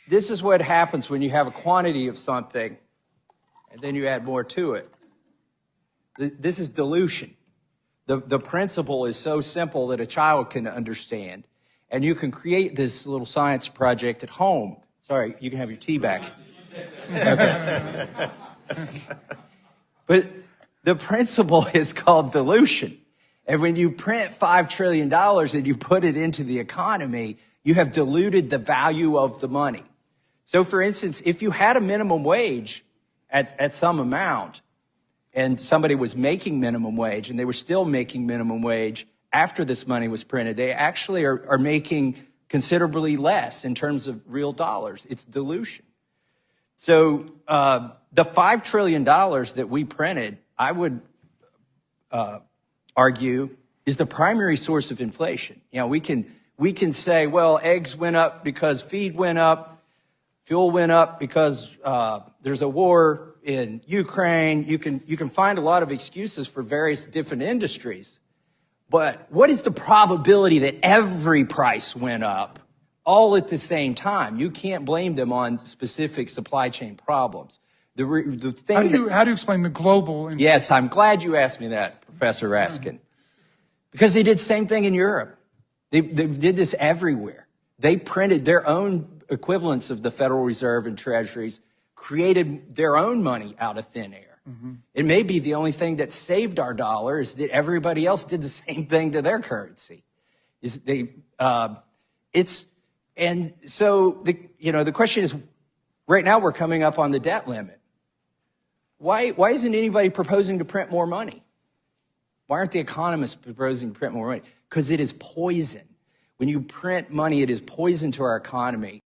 This is what happens when you have a quantity of something and then you add more to it. This is dilution. The principle is so simple that a child can understand. And you can create this little science project at home. Sorry, you can have your tea back. Okay. But the principle is called dilution. And when you print $5 trillion and you put it into the economy, you have diluted the value of the money. So for instance, if you had a minimum wage at some amount and somebody was making minimum wage and they were still making minimum wage after this money was printed, they actually are making considerably less in terms of real dollars. It's dilution. So the $5 trillion that we printed, I would argue, is the primary source of inflation. You know, we can say, well, eggs went up because feed went up, fuel went up because there's a war in Ukraine. You can find a lot of excuses for various different industries. But what is the probability that every price went up all at the same time? You can't blame them on specific supply chain problems. The thing how do you explain the global? Yes, I'm glad you asked me that, Professor Raskin. Because they did the same thing in Europe. They did this everywhere. They printed their own equivalents of the Federal Reserve and treasuries, created their own money out of thin air. Mm-hmm. It may be the only thing that saved our dollar is that everybody else did the same thing to their currency. And so the question is, right now we're coming up on the debt limit. Why isn't anybody proposing to print more money? Why aren't the economists proposing to print more money? Because it is poison. When you print money, it is poison to our economy.